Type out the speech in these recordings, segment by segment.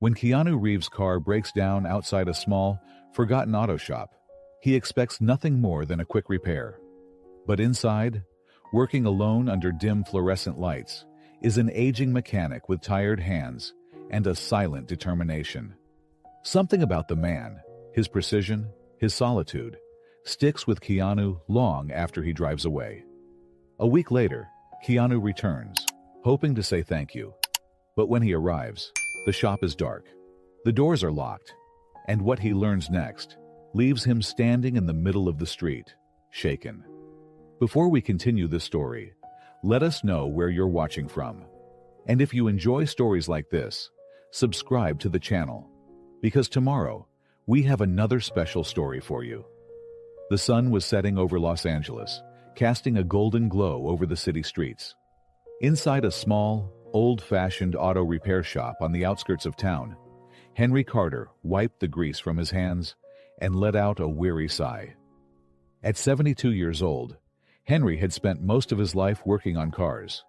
When Keanu Reeves' car breaks down outside a small, forgotten auto shop, he expects nothing more than a quick repair. But inside, working alone under dim fluorescent lights, is an aging mechanic with tired hands and a silent determination. Something about the man, his precision, his solitude, sticks with Keanu long after he drives away. A week later, Keanu returns, hoping to say thank you. But when he arrives, the shop is dark. The doors are locked, and what he learns next leaves him standing in the middle of the street, shaken. Before we continue this story, let us know where you're watching from. And if you enjoy stories like this, subscribe to the channel, because tomorrow we have another special story for you. The sun was setting over Los Angeles, casting a golden glow over the city streets. Inside a small, old-fashioned auto repair shop on the outskirts of town, Henry Carter wiped the grease from his hands and let out a weary sigh. At 72 years old, Henry had spent most of his life working on cars.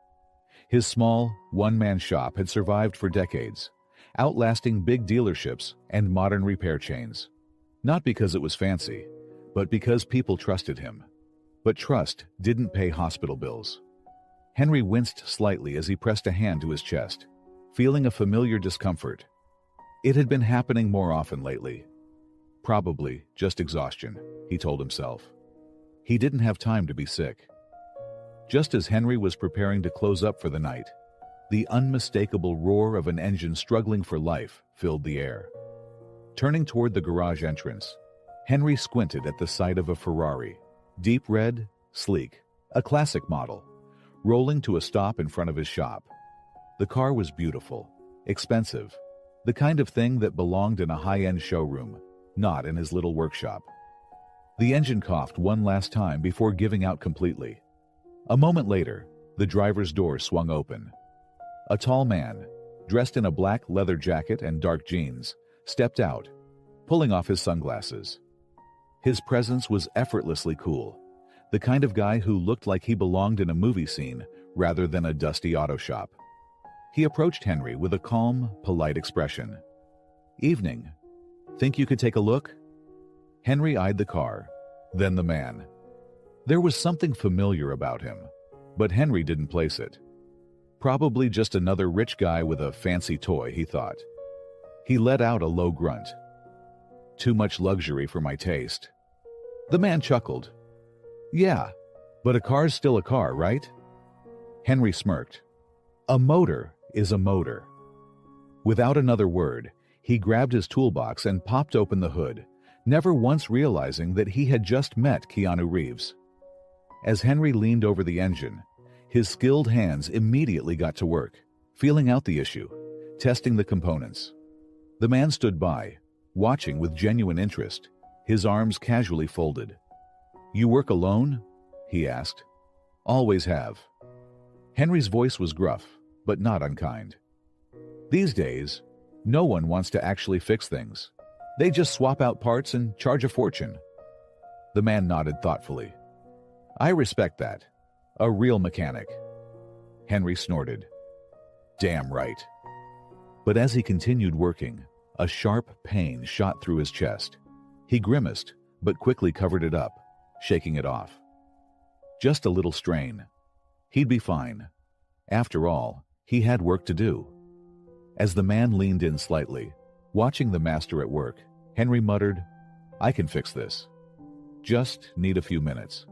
His small, one-man shop had survived for decades, outlasting big dealerships and modern repair chains. Not because it was fancy, but because people trusted him. But trust didn't pay hospital bills. Henry winced slightly as he pressed a hand to his chest, feeling a familiar discomfort. It had been happening more often lately. Probably just exhaustion, he told himself. He didn't have time to be sick. Just as Henry was preparing to close up for the night, the unmistakable roar of an engine struggling for life filled the air. Turning toward the garage entrance, Henry squinted at the sight of a Ferrari, deep red, sleek, a classic model, rolling to a stop in front of his shop. The car was beautiful, expensive, the kind of thing that belonged in a high-end showroom, not in his little workshop. The engine coughed one last time before giving out completely. A moment later, the driver's door swung open. A tall man, dressed in a black leather jacket and dark jeans, stepped out, pulling off his sunglasses. His presence was effortlessly cool, the kind of guy who looked like he belonged in a movie scene rather than a dusty auto shop. He approached Henry with a calm, polite expression. "Evening. Think you could take a look?" Henry eyed the car, then the man. There was something familiar about him, but Henry didn't place it. Probably just another rich guy with a fancy toy, he thought. He let out a low grunt. "Too much luxury for my taste." The man chuckled. "Yeah, but a car's still a car, right?" Henry smirked. "A motor is a motor." Without another word, he grabbed his toolbox and popped open the hood, never once realizing that he had just met Keanu Reeves. As Henry leaned over the engine, his skilled hands immediately got to work, feeling out the issue, testing the components. The man stood by, watching with genuine interest, his arms casually folded. "You work alone?" he asked. "Always have." Henry's voice was gruff, but not unkind. These days, no one wants to actually fix things. They just swap out parts and charge a fortune. The man nodded thoughtfully. "I respect that. A real mechanic." Henry snorted. "Damn right." But as he continued working, a sharp pain shot through his chest. He grimaced, but quickly covered it up, shaking it off. Just a little strain. He'd be fine. After all, he had work to do. As the man leaned in slightly, watching the master at work, Henry muttered, "I can fix this. Just need a few minutes."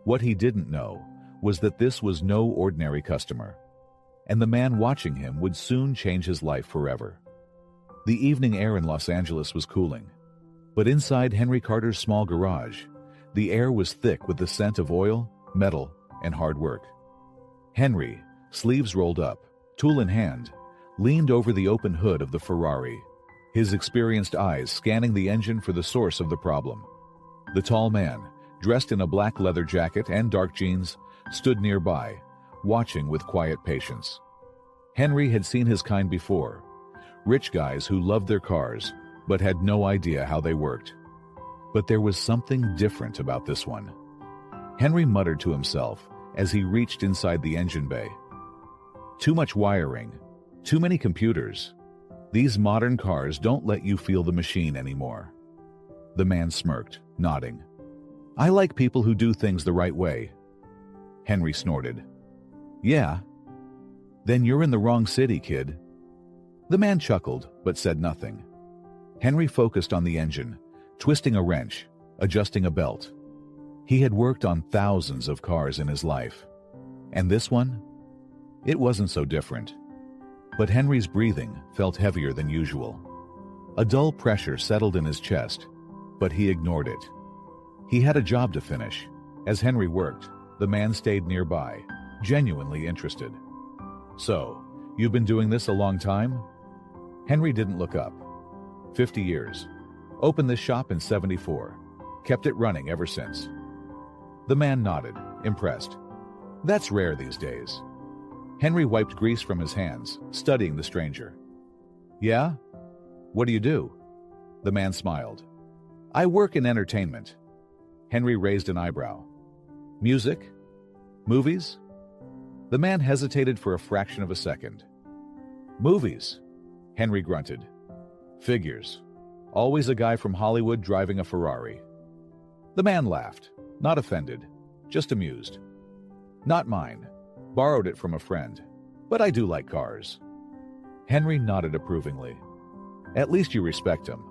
What he didn't know was that this was no ordinary customer, and the man watching him would soon change his life forever. The evening air in Los Angeles was cooling, but inside Henry Carter's small garage, the air was thick with the scent of oil, metal, and hard work. Henry, sleeves rolled up, tool in hand, leaned over the open hood of the Ferrari, his experienced eyes scanning the engine for the source of the problem. The tall man, dressed in a black leather jacket and dark jeans, stood nearby, watching with quiet patience. Henry had seen his kind before, rich guys who loved their cars but had no idea how they worked. But there was something different about this one. Henry muttered to himself as he reached inside the engine bay. Too much wiring, too many computers. These modern cars don't let you feel the machine anymore. The man smirked, nodding. I like people who do things the right way. Henry snorted. Yeah? Then you're in the wrong city, kid. The man chuckled, but said nothing. Henry focused on the engine, twisting a wrench, adjusting a belt. He had worked on thousands of cars in his life. And this one? It wasn't so different. But Henry's breathing felt heavier than usual. A dull pressure settled in his chest, but he ignored it. He had a job to finish. As Henry worked, the man stayed nearby, genuinely interested. So, you've been doing this a long time? Henry didn't look up. 50 years. Opened this shop in 74. Kept it running ever since. The man nodded, impressed. That's rare these days. Henry wiped grease from his hands, studying the stranger. Yeah? What do you do? The man smiled. I work in entertainment. Henry raised an eyebrow. Music? Movies? The man hesitated for a fraction of a second. Movies, Henry grunted. Figures. Always a guy from Hollywood driving a Ferrari. The man laughed, not offended, just amused. Not mine. Borrowed it from a friend. But I do like cars. Henry nodded approvingly. At least you respect him.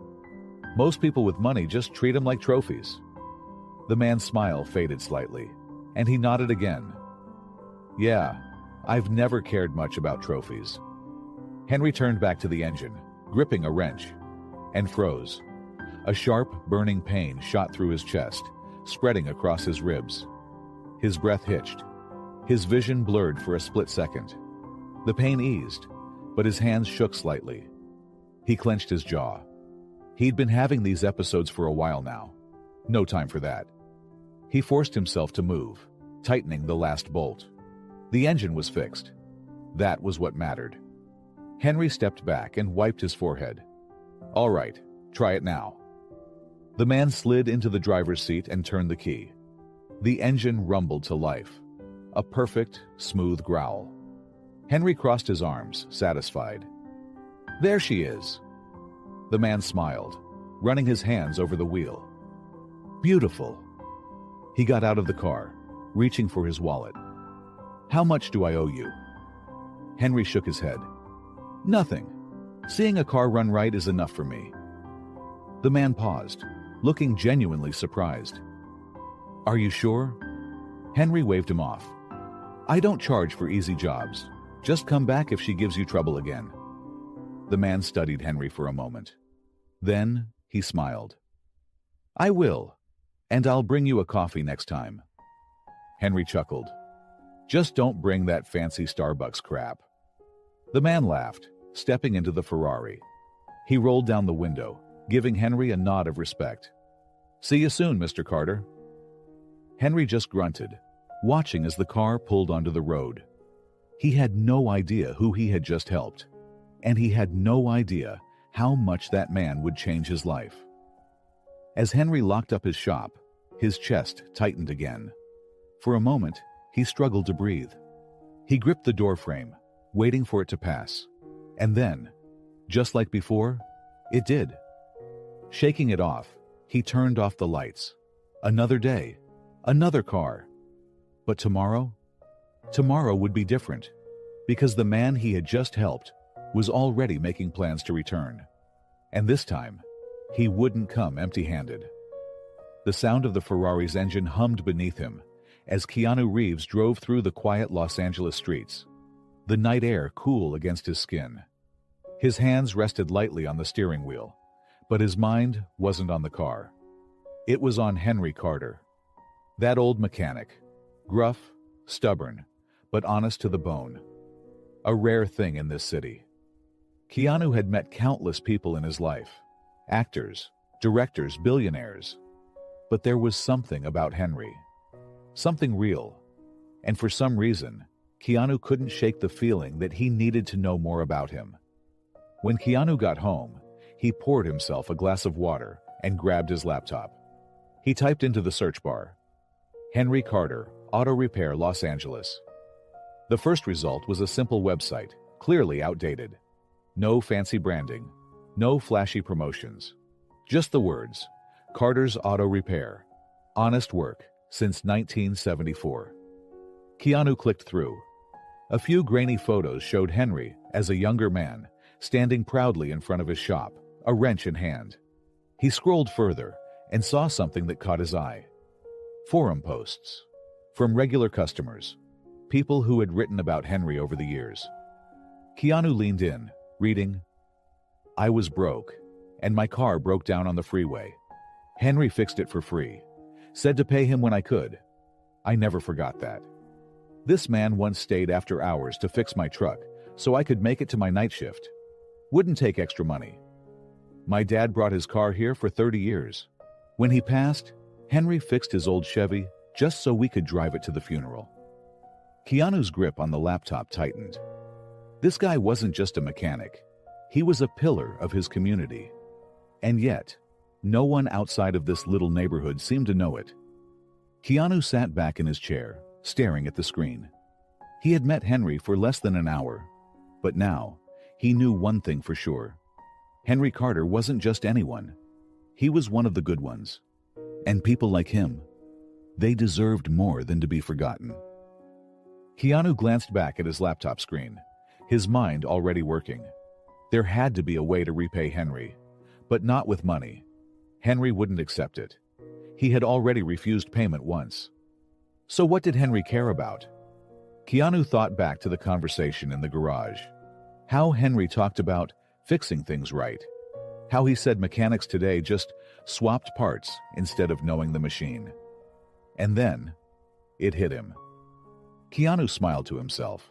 Most people with money just treat him like trophies. The man's smile faded slightly, and he nodded again. Yeah, I've never cared much about trophies. Henry turned back to the engine, gripping a wrench, and froze. A sharp, burning pain shot through his chest, spreading across his ribs. His breath hitched. His vision blurred for a split second. The pain eased, but his hands shook slightly. He clenched his jaw. He'd been having these episodes for a while now. No time for that. He forced himself to move, tightening the last bolt. The engine was fixed. That was what mattered. Henry stepped back and wiped his forehead. All right, try it now. The man slid into the driver's seat and turned the key. The engine rumbled to life. A perfect, smooth growl. Henry crossed his arms, satisfied. There she is. The man smiled, running his hands over the wheel. Beautiful. He got out of the car, reaching for his wallet. How much do I owe you? Henry shook his head. Nothing. Seeing a car run right is enough for me. The man paused, looking genuinely surprised. Are you sure? Henry waved him off. I don't charge for easy jobs. Just come back if she gives you trouble again. The man studied Henry for a moment. Then he smiled. I will, and I'll bring you a coffee next time. Henry chuckled. Just don't bring that fancy Starbucks crap. The man laughed, stepping into the Ferrari. He rolled down the window, giving Henry a nod of respect. See you soon, Mr. Carter. Henry just grunted, watching as the car pulled onto the road. He had no idea who he had just helped, and he had no idea how much that man would change his life. As Henry locked up his shop, his chest tightened again. For a moment, he struggled to breathe. He gripped the doorframe, waiting for it to pass. And then, just like before, it did. Shaking it off, he turned off the lights. Another day, another car. But tomorrow? Tomorrow would be different, because the man he had just helped was already making plans to return. And this time, he wouldn't come empty-handed. The sound of the Ferrari's engine hummed beneath him as Keanu Reeves drove through the quiet Los Angeles streets, the night air cool against his skin. His hands rested lightly on the steering wheel, but his mind wasn't on the car. It was on Henry Carter, that old mechanic, gruff, stubborn, but honest to the bone. A rare thing in this city. Keanu had met countless people in his life, actors, directors, billionaires. But there was something about Henry. Something real. And for some reason, Keanu couldn't shake the feeling that he needed to know more about him. When Keanu got home, he poured himself a glass of water and grabbed his laptop. He typed into the search bar, Henry Carter, Auto Repair, Los Angeles. The first result was a simple website, clearly outdated. No fancy branding. No flashy promotions. Just the words, Carter's Auto Repair. Honest work since 1974. Keanu clicked through. A few grainy photos showed Henry as a younger man, standing proudly in front of his shop, a wrench in hand. He scrolled further and saw something that caught his eye. Forum posts. From regular customers. People who had written about Henry over the years. Keanu leaned in, reading, "I was broke, and my car broke down on the freeway. Henry fixed it for free. Said to pay him when I could. I never forgot that. This man once stayed after hours to fix my truck so I could make it to my night shift. Wouldn't take extra money. My dad brought his car here for 30 years. When he passed, Henry fixed his old Chevy just so we could drive it to the funeral." Keanu's grip on the laptop tightened. This guy wasn't just a mechanic. He was a pillar of his community. And yet, no one outside of this little neighborhood seemed to know it. Keanu sat back in his chair, staring at the screen. He had met Henry for less than an hour, but now, he knew one thing for sure. Henry Carter wasn't just anyone. He was one of the good ones. And people like him, they deserved more than to be forgotten. Keanu glanced back at his laptop screen, his mind already working. There had to be a way to repay Henry, but not with money. Henry wouldn't accept it. He had already refused payment once. So what did Henry care about? Keanu thought back to the conversation in the garage. How Henry talked about fixing things right. How he said mechanics today just swapped parts instead of knowing the machine. And then, it hit him. Keanu smiled to himself.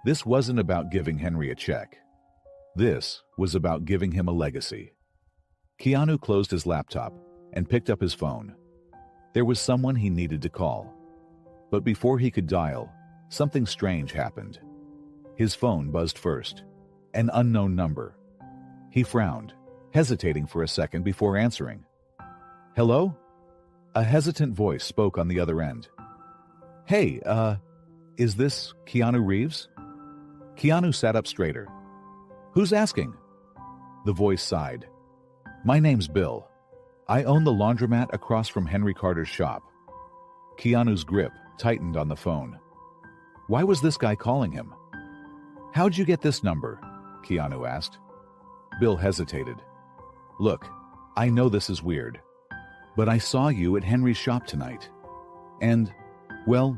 This wasn't about giving Henry a check. This was about giving him a legacy. Keanu closed his laptop and picked up his phone. There was someone he needed to call. But before he could dial, something strange happened. His phone buzzed first. An unknown number. He frowned, hesitating for a second before answering. "Hello?" A hesitant voice spoke on the other end. "Hey, is this Keanu Reeves?" Keanu sat up straighter. "Who's asking?" The voice sighed. "My name's Bill. I own the laundromat across from Henry Carter's shop." Keanu's grip tightened on the phone. Why was this guy calling him? "How'd you get this number?" Keanu asked. Bill hesitated. "Look, I know this is weird, but I saw you at Henry's shop tonight. And, well,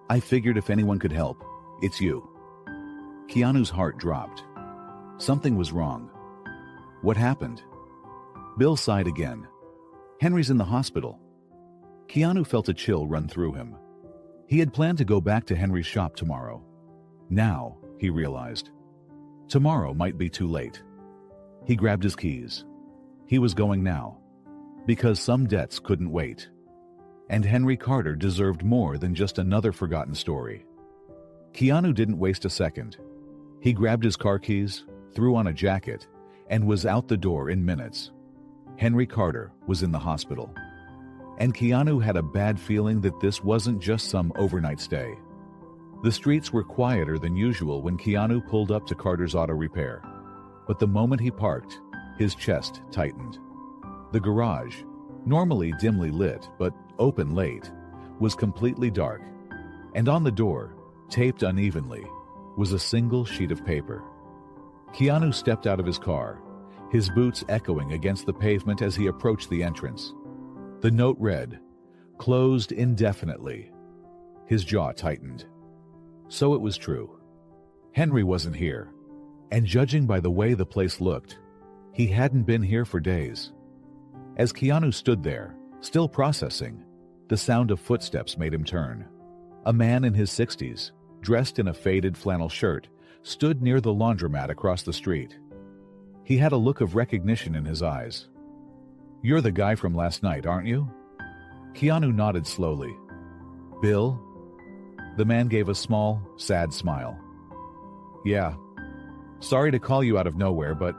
I figured if anyone could help, it's you." Keanu's heart dropped. Something was wrong. What happened? Bill sighed again. "Henry's in the hospital." Keanu felt a chill run through him. He had planned to go back to Henry's shop tomorrow. Now, he realized, tomorrow might be too late. He grabbed his keys. He was going now, because some debts couldn't wait. And Henry Carter deserved more than just another forgotten story. Keanu didn't waste a second. He grabbed his car keys, threw on a jacket, and was out the door in minutes. Henry Carter was in the hospital. And Keanu had a bad feeling that this wasn't just some overnight stay. The streets were quieter than usual when Keanu pulled up to Carter's Auto Repair. But the moment he parked, his chest tightened. The garage, normally dimly lit but open late, was completely dark. And on the door, taped unevenly, was a single sheet of paper. Keanu stepped out of his car, his boots echoing against the pavement as he approached the entrance. The note read, "Closed indefinitely." His jaw tightened. So it was true. Henry wasn't here, and judging by the way the place looked, he hadn't been here for days. As Keanu stood there, still processing, the sound of footsteps made him turn. A man in his 60s, dressed in a faded flannel shirt, stood near the laundromat across the street. He had a look of recognition in his eyes. "You're the guy from last night, aren't you?" Keanu nodded slowly. "Bill?" The man gave a small, sad smile. "Yeah. Sorry to call you out of nowhere, but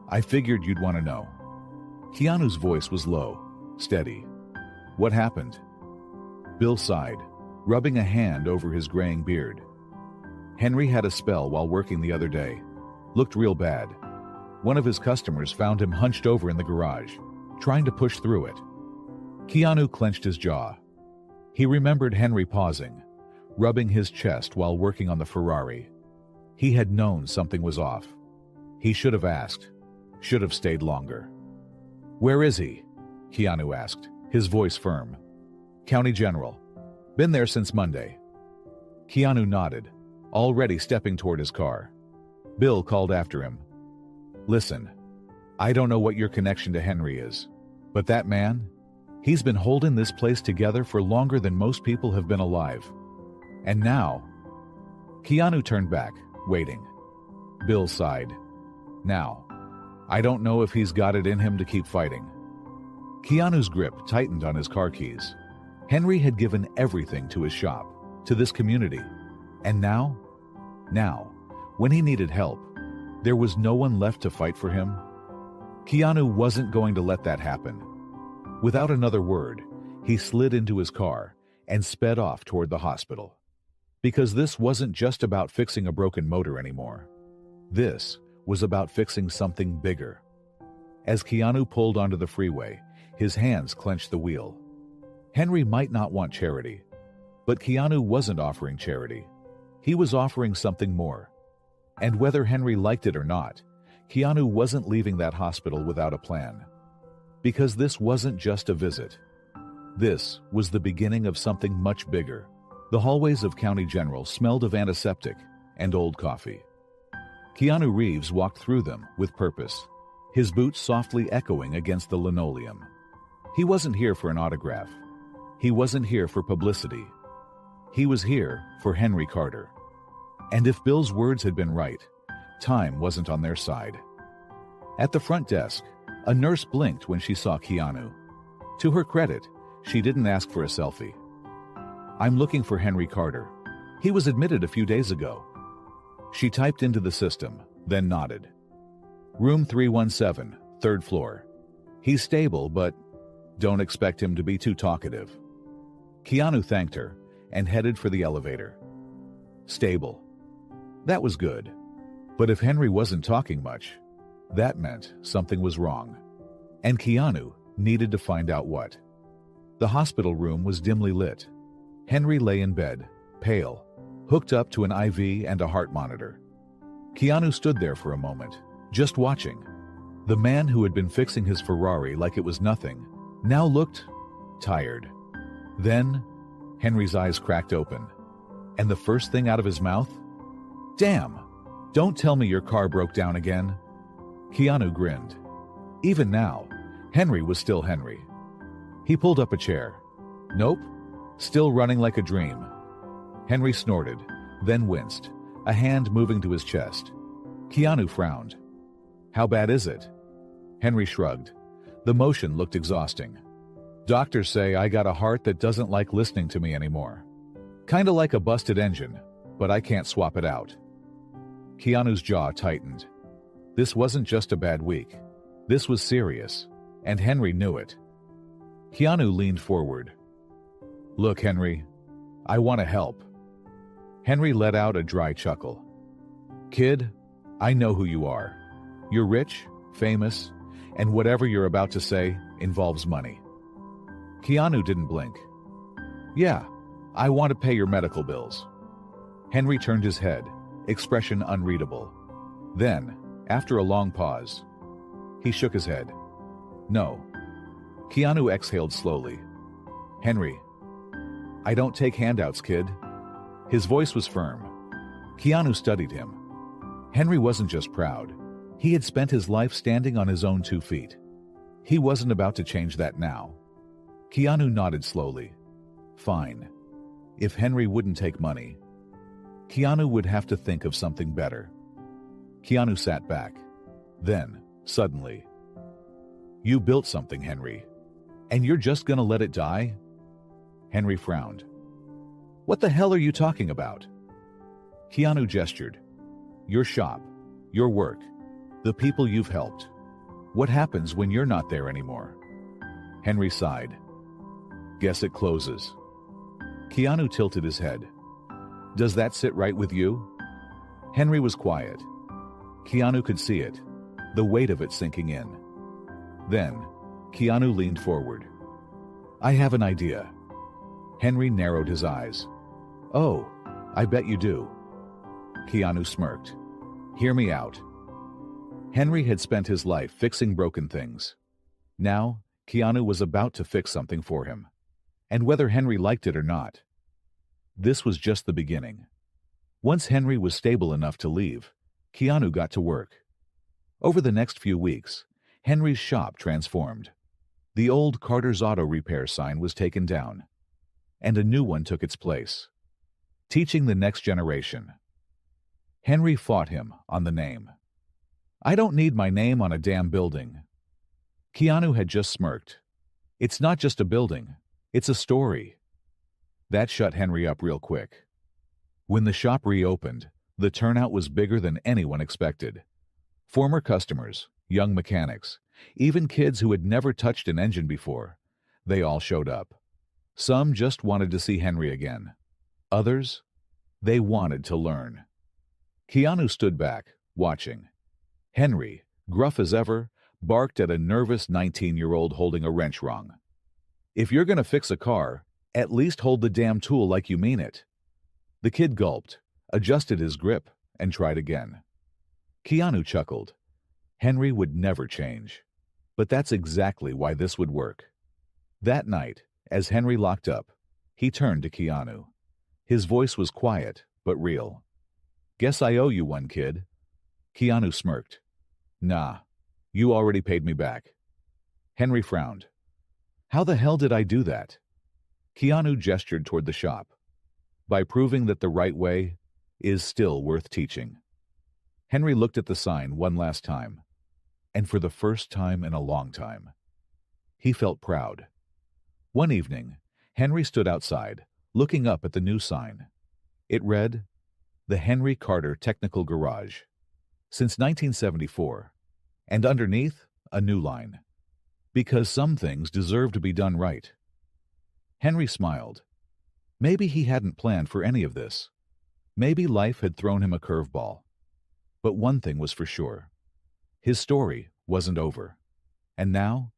I figured you'd want to know." Keanu's voice was low, steady. "What happened?" Bill sighed, rubbing a hand over his graying beard. "Henry had a spell while working the other day. Looked real bad. One of his customers found him hunched over in the garage, trying to push through it. Keanu clenched his jaw. He remembered Henry pausing, rubbing his chest while working on the Ferrari. He had known something was off. He should have asked, should have stayed longer. "Where is he?" Keanu asked, his voice firm. "County General. Been there since Monday." Keanu nodded, already stepping toward his car. Bill called after him. "Listen, I don't know what your connection to Henry is, but that man, he's been holding this place together for longer than most people have been alive. And now..." Keanu turned back, waiting. Bill sighed. "Now, I don't know if he's got it in him to keep fighting." Keanu's grip tightened on his car keys. Henry had given everything to his shop, to this community. And now, when he needed help, there was no one left to fight for him. Keanu wasn't going to let that happen. Without another word, he slid into his car and sped off toward the hospital. Because this wasn't just about fixing a broken motor anymore. This was about fixing something bigger. As Keanu pulled onto the freeway, his hands clenched the wheel. Henry might not want charity, but Keanu wasn't offering charity. He was offering something more. And whether Henry liked it or not, Keanu wasn't leaving that hospital without a plan. Because this wasn't just a visit. This was the beginning of something much bigger. The hallways of County General smelled of antiseptic and old coffee. Keanu Reeves walked through them with purpose, his boots softly echoing against the linoleum. He wasn't here for an autograph. He wasn't here for publicity. He was here for Henry Carter. And if Bill's words had been right, time wasn't on their side. At the front desk, a nurse blinked when she saw Keanu. To her credit, she didn't ask for a selfie. "I'm looking for Henry Carter. He was admitted a few days ago." She typed into the system, then nodded. "Room 317, third floor. He's stable, but don't expect him to be too talkative." Keanu thanked her and headed for the elevator. Stable. That was good. But if Henry wasn't talking much, that meant something was wrong. And Keanu needed to find out what. The hospital room was dimly lit. Henry lay in bed, pale, hooked up to an IV and a heart monitor. Keanu stood there for a moment, just watching. The man who had been fixing his Ferrari like it was nothing now looked tired. Then, Henry's eyes cracked open. And the first thing out of his mouth? "Damn! Don't tell me your car broke down again." Keanu grinned. Even now, Henry was still Henry. He pulled up a chair. "Nope. Still running like a dream." Henry snorted, then winced, a hand moving to his chest. Keanu frowned. "How bad is it?" Henry shrugged. The motion looked exhausting. "Doctors say I got a heart that doesn't like listening to me anymore. Kinda like a busted engine, but I can't swap it out." Keanu's jaw tightened. This wasn't just a bad week. This was serious, and Henry knew it. Keanu leaned forward. "Look, Henry, I want to help." Henry let out a dry chuckle. "Kid, I know who you are. You're rich, famous, and whatever you're about to say involves money." Keanu didn't blink. "Yeah, I want to pay your medical bills." Henry turned his head, expression unreadable. Then, after a long pause, he shook his head. "No." Keanu exhaled slowly. "Henry, I don't take handouts, kid." His voice was firm. Keanu studied him. Henry wasn't just proud. He had spent his life standing on his own 2 feet. He wasn't about to change that now. Keanu nodded slowly. Fine. If Henry wouldn't take money, Keanu would have to think of something better. Keanu sat back. Then, suddenly, "You built something, Henry, and you're just gonna let it die?" Henry frowned. "What the hell are you talking about?" Keanu gestured. "Your shop, your work, the people you've helped. What happens when you're not there anymore?" Henry sighed. "Guess it closes." Keanu tilted his head. "Does that sit right with you?" Henry was quiet. Keanu could see it, the weight of it sinking in. Then, Keanu leaned forward. "I have an idea." Henry narrowed his eyes. "Oh, I bet you do." Keanu smirked. "Hear me out." Henry had spent his life fixing broken things. Now, Keanu was about to fix something for him. And whether Henry liked it or not. This was just the beginning. Once Henry was stable enough to leave, Keanu got to work. Over the next few weeks, Henry's shop transformed. The old Carter's Auto Repair sign was taken down, and a new one took its place, teaching the next generation. Henry fought him on the name. "I don't need my name on a damn building." Keanu had just smirked. "It's not just a building, it's a story." That shut Henry up real quick. When the shop reopened, the turnout was bigger than anyone expected. Former customers, young mechanics, even kids who had never touched an engine before, they all showed up. Some just wanted to see Henry again. Others, they wanted to learn. Keanu stood back, watching. Henry, gruff as ever, barked at a nervous 19-year-old holding a wrench wrong. "If you're going to fix a car, at least hold the damn tool like you mean it." The kid gulped, adjusted his grip, and tried again. Keanu chuckled. Henry would never change. But that's exactly why this would work. That night, as Henry locked up, he turned to Keanu. His voice was quiet, but real. "Guess I owe you one, kid." Keanu smirked. "Nah, you already paid me back." Henry frowned. "How the hell did I do that?" Keanu gestured toward the shop. "By proving that the right way is still worth teaching." Henry looked at the sign one last time, and for the first time in a long time, he felt proud. One evening, Henry stood outside, looking up at the new sign. It read, "The Henry Carter Technical Garage, since 1974, and underneath, a new line, because some things deserve to be done right." Henry smiled. Maybe he hadn't planned for any of this. Maybe life had thrown him a curveball. But one thing was for sure. His story wasn't over. And now,